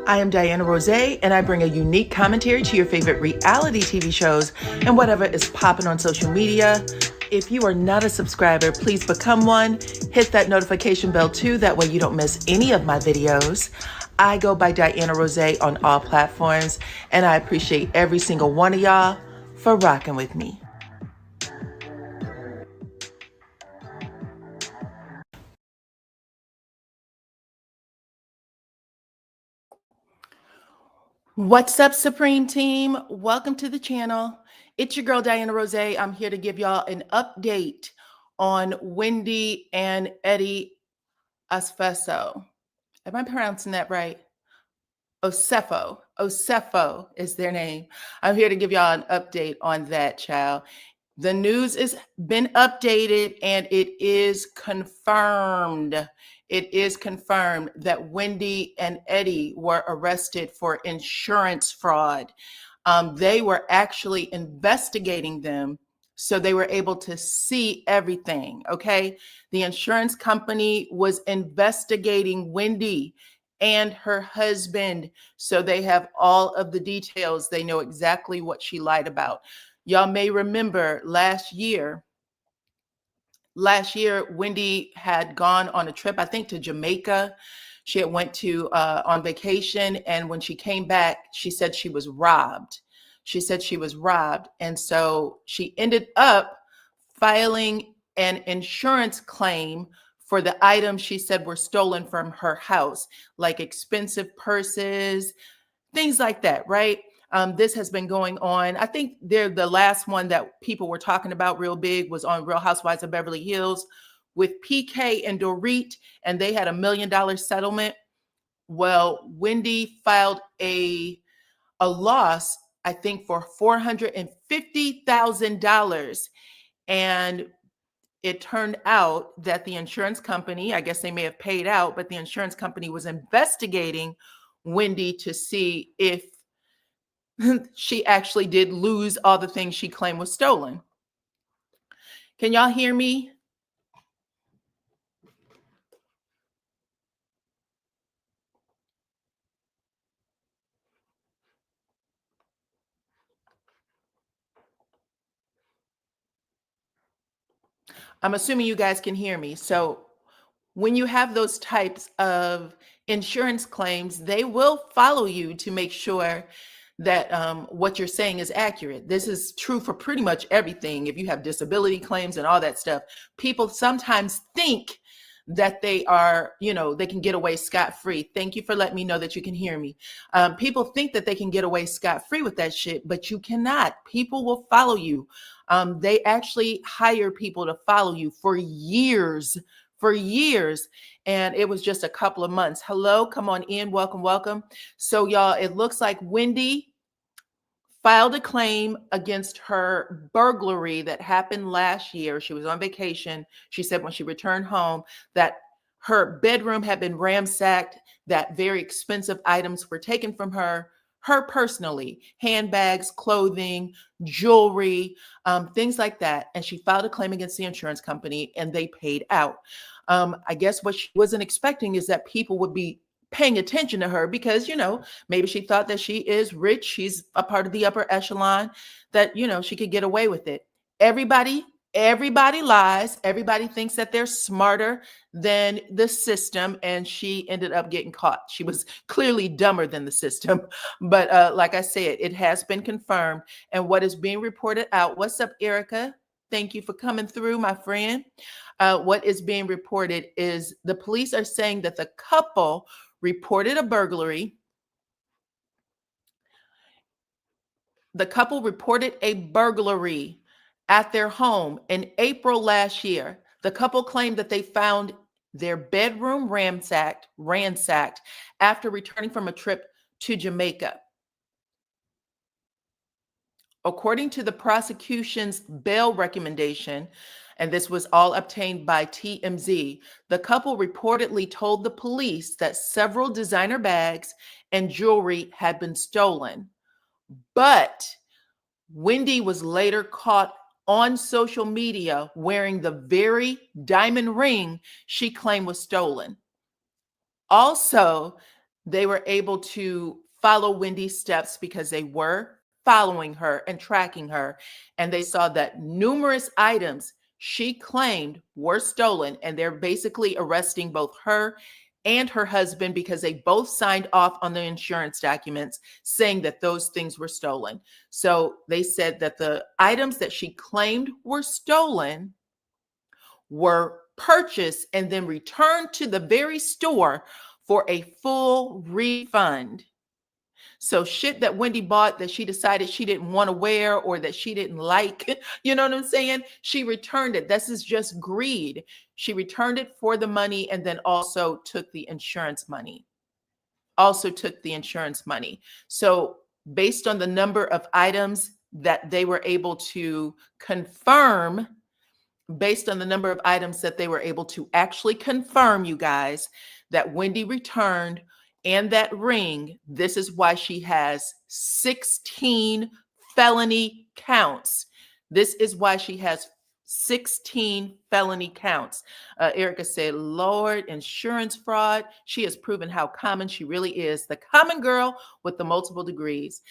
I am DYANAROZAY, and I bring a unique commentary to your favorite reality TV shows and whatever is popping on social media. If you are not a subscriber, please become one. Hit that notification bell too, that way you don't miss any of my videos. I go by DYANAROZAY on all platforms, and I appreciate every single one of y'all for rocking with me. What's up, Supreme Team? Welcome to the channel. It's your girl, DYANAROZAY. I'm here to give y'all an update on Wendy and Eddie Osefo. Am I pronouncing that right? Osefo. Osefo is their name. I'm here to give y'all an update on that, child. The news has been updated and it is confirmed. It is confirmed that Wendy and Eddie were arrested for insurance fraud. They were actually investigating them, so they were able to see everything, okay? The insurance company was investigating Wendy and her husband, so they have all of the details. They know exactly what she lied about. Y'all may remember last year, Wendy had gone on a trip, I think to Jamaica. She had went to on vacation, and when she came back, she said she was robbed. She said she was robbed, and so she ended up filing an insurance claim for the items she said were stolen from her house, like expensive purses, things like that, right? This has been going on. I think the last one that people were talking about real big was on Real Housewives of Beverly Hills with PK and Dorit, and they had $1 million settlement. Well, Wendy filed a loss, I think, for $450,000. And it turned out that the insurance company, I guess they may have paid out, but the insurance company was investigating Wendy to see if she actually did lose all the things she claimed was stolen. Can y'all hear me? I'm assuming you guys can hear me. So when you have those types of insurance claims, they will follow you to make sure that what you're saying is accurate. This is true for pretty much everything. If you have disability claims and all that stuff, people sometimes think that they are, they can get away scot-free. Thank you for letting me know that you can hear me. People think that they can get away scot-free with that shit, but you cannot. People will follow you. They actually hire people to follow you for years, and it was just a couple of months. Hello, come on in, welcome. So y'all, it looks like Wendy filed a claim against her burglary that happened last year. She was on vacation. She said when she returned home that her bedroom had been ransacked, that very expensive items were taken from her personally, handbags, clothing, jewelry, things like that. And she filed a claim against the insurance company and they paid out. I guess what she wasn't expecting is that people would be paying attention to her because, maybe she thought that she is rich. She's a part of the upper echelon, that, she could get away with it. Everybody lies. Everybody thinks that they're smarter than the system. And she ended up getting caught. She was clearly dumber than the system. But like I said, it has been confirmed. And what is being reported out, what's up, Erica? Thank you for coming through, my friend. What is being reported is the police are saying that the couple reported a burglary. The couple reported a burglary at their home in April last year. The couple claimed that they found their bedroom ransacked after returning from a trip to Jamaica. According to the prosecution's bail recommendation, and this was all obtained by TMZ, the couple reportedly told the police that several designer bags and jewelry had been stolen. But Wendy was later caught on social media wearing the very diamond ring she claimed was stolen. Also, they were able to follow Wendy's steps because they were following her and tracking her. And they saw that numerous items she claimed were stolen. And they're basically arresting both her and her husband because they both signed off on the insurance documents saying that those things were stolen. So they said that the items that she claimed were stolen were purchased and then returned to the very store for a full refund. So shit that Wendy bought that she decided she didn't want to wear or that she didn't like, you know what I'm saying? She returned it. This is just greed. She returned it for the money and then also took the insurance money. So based on the number of items that they were able to confirm, actually confirm, you guys, that Wendy returned and that ring, this is why she has 16 felony counts. Erica said, Lord, insurance fraud. She has proven how common she really is. The common girl with the multiple degrees.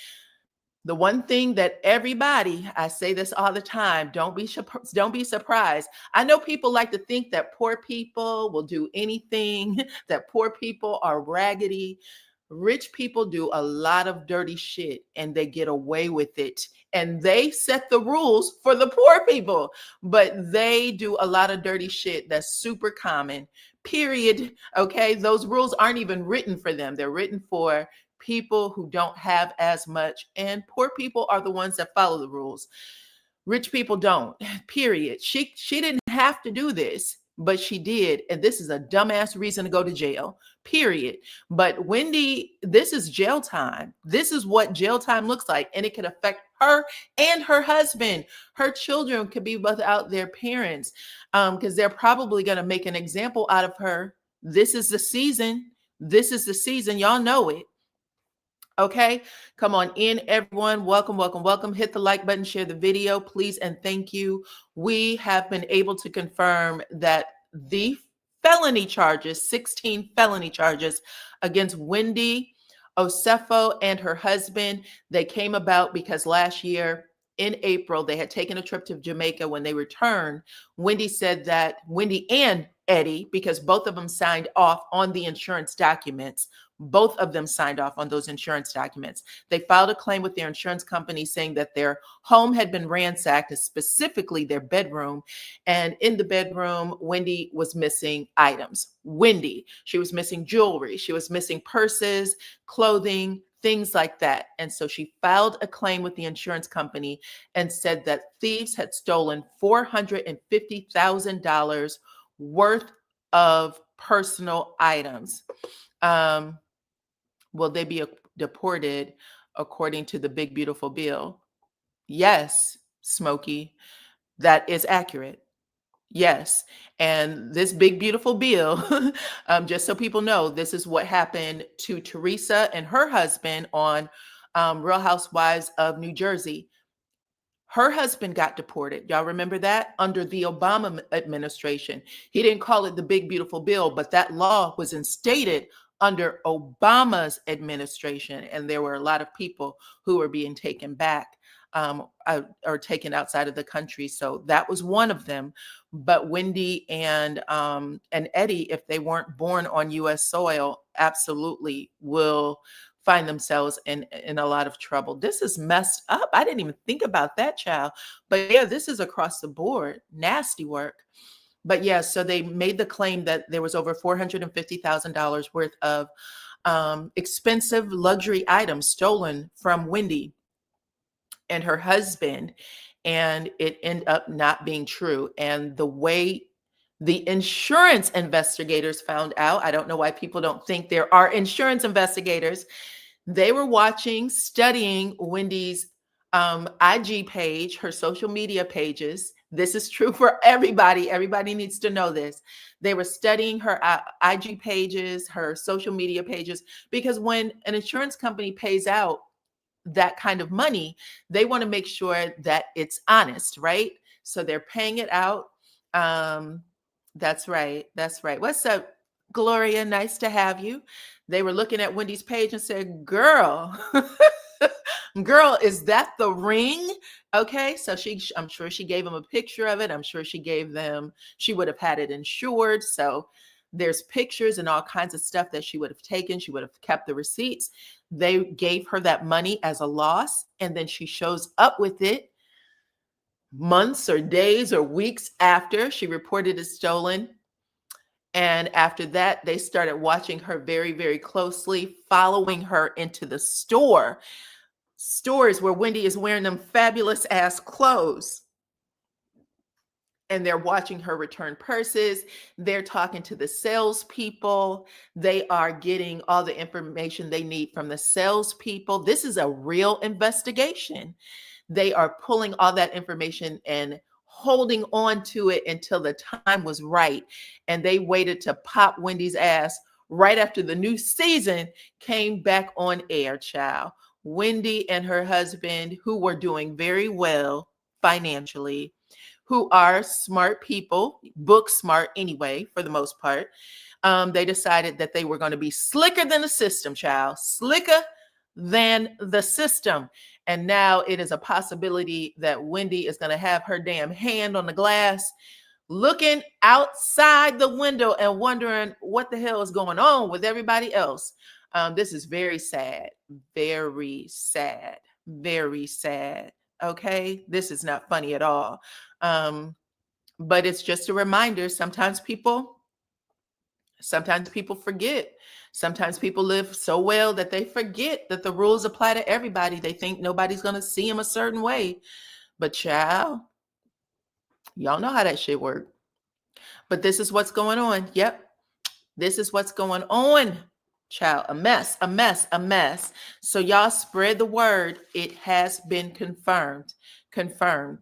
The one thing that everybody, I say this all the time, don't be surprised. I know people like to think that poor people will do anything, that poor people are raggedy. Rich people do a lot of dirty shit and they get away with it. And they set the rules for the poor people, but they do a lot of dirty shit that's super common, period. Okay, those rules aren't even written for them. They're written for people who don't have as much, and poor people are the ones that follow the rules. Rich people don't, period. She didn't have to do this, but she did, and this is a dumbass reason to go to jail, period. But Wendy, this is jail time. This is what jail time looks like, and it could affect her and her husband. Her children could be without their parents because they're probably going to make an example out of her. This is the season. Y'all know it. Okay, come on in, everyone. Welcome, welcome, welcome. Hit the like button, share the video, please, and thank you. We have been able to confirm that the felony charges, 16 felony charges against Wendy Osefo and her husband, they came about because last year in April, they had taken a trip to Jamaica. When they returned, Wendy said that Wendy and Eddie, because both of them signed off on the insurance documents, both of them signed off on those insurance documents. They filed a claim with their insurance company saying that their home had been ransacked, specifically their bedroom. And in the bedroom, Wendy was missing items. She was missing jewelry. She was missing purses, clothing, things like that. And so she filed a claim with the insurance company and said that thieves had stolen $450,000 worth of personal items. Will they be deported according to the big, beautiful bill? Yes, Smokey, that is accurate. Yes. And this big, beautiful bill, just so people know, this is what happened to Teresa and her husband on Real Housewives of New Jersey. Her husband got deported. Y'all remember that? Under the Obama administration. He didn't call it the big, beautiful bill, but that law was instated under Obama's administration. And there were a lot of people who were being taken back or taken outside of the country. So that was one of them. But Wendy and Eddie, if they weren't born on U.S. soil, absolutely will find themselves in a lot of trouble. This is messed up. I didn't even think about that, child. But yeah, this is across the board. Nasty work. But yeah, so they made the claim that there was over $450,000 worth of expensive luxury items stolen from Wendy and her husband, and it ended up not being true. And the way the insurance investigators found out, I don't know why people don't think there are insurance investigators. They were watching, studying Wendy's IG page, her social media pages. This is true for everybody. Everybody needs to know this. They were studying her IG pages, her social media pages, because when an insurance company pays out that kind of money, they want to make sure that it's honest, right? So they're paying it out. That's right. What's up, Gloria, nice to have you. They were looking at Wendy's page and said, girl, girl, is that the ring? Okay, so I'm sure she gave them a picture of it. I'm sure she would have had it insured. So there's pictures and all kinds of stuff that she would have taken. She would have kept the receipts. They gave her that money as a loss, and then she shows up with it months or days or weeks after she reported it stolen. And after that, they started watching her very, very closely, following her into the stores where Wendy is wearing them fabulous ass clothes. And they're watching her return purses. They're talking to the salespeople. They are getting all the information they need from the salespeople. This is a real investigation. They are pulling all that information and holding on to it until the time was right. And they waited to pop Wendy's ass right after the new season came back on air, child. Wendy and her husband, who were doing very well financially, who are smart people, book smart anyway, for the most part, they decided that they were going to be slicker than the system, child, slicker than the system. And now it is a possibility that Wendy is going to have her damn hand on the glass, looking outside the window and wondering what the hell is going on with everybody else. This is very sad, very sad, very sad. Okay, this is not funny at all. But it's just a reminder. Sometimes people forget. Sometimes people live so well that they forget that the rules apply to everybody. They think nobody's going to see them a certain way. But child, y'all know how that shit works. But this is what's going on. Yep. This is what's going on. Child, a mess, a mess, a mess. So y'all spread the word. It has been confirmed. Confirmed.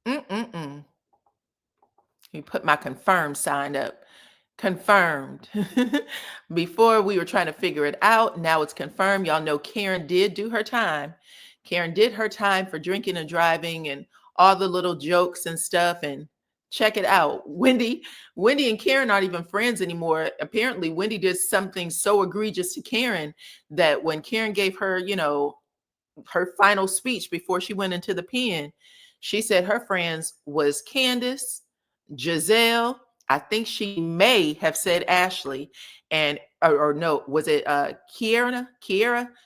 You put my confirmed sign up. Confirmed. Before we were trying to figure it out. Now it's confirmed. Y'all know Karen did do her time. Karen did her time for drinking and driving and all the little jokes and stuff. And check it out. Wendy and Karen aren't even friends anymore. Apparently, Wendy did something so egregious to Karen that when Karen gave her, her final speech before she went into the pen, she said her friends was Candace, Giselle. I think she may have said Ashley, and or no, was it Kiera?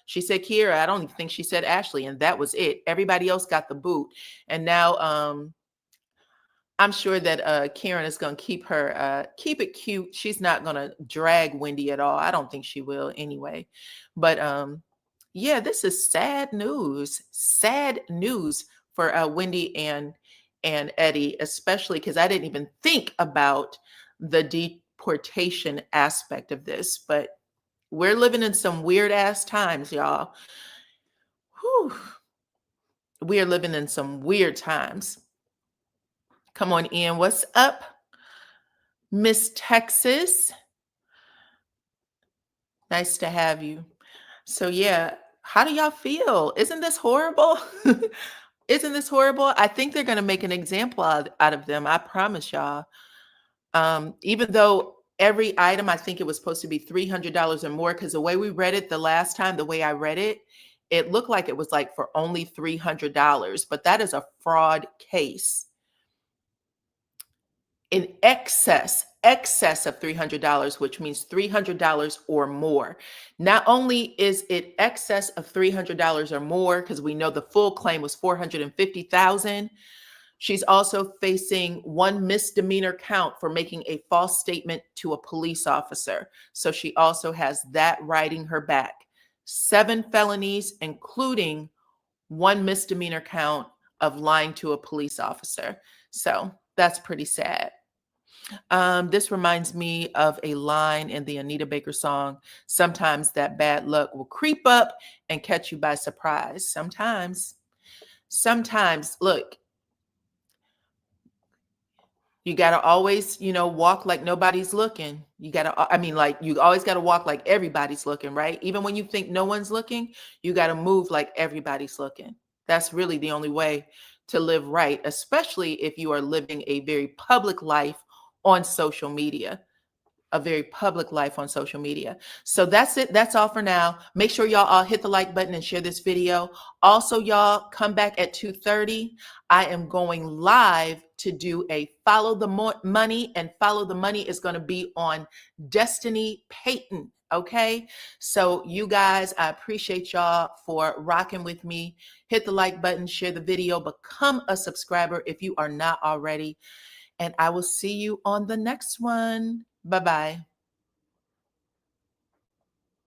She said Kiera. I don't even think she said Ashley, and that was it. Everybody else got the boot. And now I'm sure that Karen is going to keep it cute. She's not going to drag Wendy at all. I don't think she will anyway. But yeah, this is sad news. Sad news for Wendy and Eddie, especially because I didn't even think about the deportation aspect of this. But we're living in some weird ass times, y'all. Whew. We are living in some weird times. Come on in. What's up, Miss Texas? Nice to have you. So yeah, how do y'all feel? Isn't this horrible? Isn't this horrible? I think they're going to make an example out of them. I promise y'all. Even though every item, I think it was supposed to be $300 or more, because the way we read it the last time, the way I read it, it looked like it was like for only $300, but that is a fraud case. In excess of $300, which means $300 or more. Not only is it excess of $300 or more, because we know the full claim was $450,000, she's also facing one misdemeanor count for making a false statement to a police officer. So she also has that riding her back. 7 felonies, including one misdemeanor count of lying to a police officer. So that's pretty sad. This reminds me of a line in the Anita Baker song. Sometimes that bad luck will creep up and catch you by surprise. Sometimes, look, you got to always, walk like nobody's looking. You always got to walk like everybody's looking, right? Even when you think no one's looking, you got to move like everybody's looking. That's really the only way to live right, especially if you are living a very public life on social media, a very public life on social media. So that's it. That's all for now. Make sure y'all all hit the like button and share this video. Also, y'all come back at 2:30. I am going live to do a follow the money, and follow the money is going to be on Destiny Payton. Okay. So you guys, I appreciate y'all for rocking with me. Hit the like button, share the video, become a subscriber if you are not already. And I will see you on the next one. Bye-bye.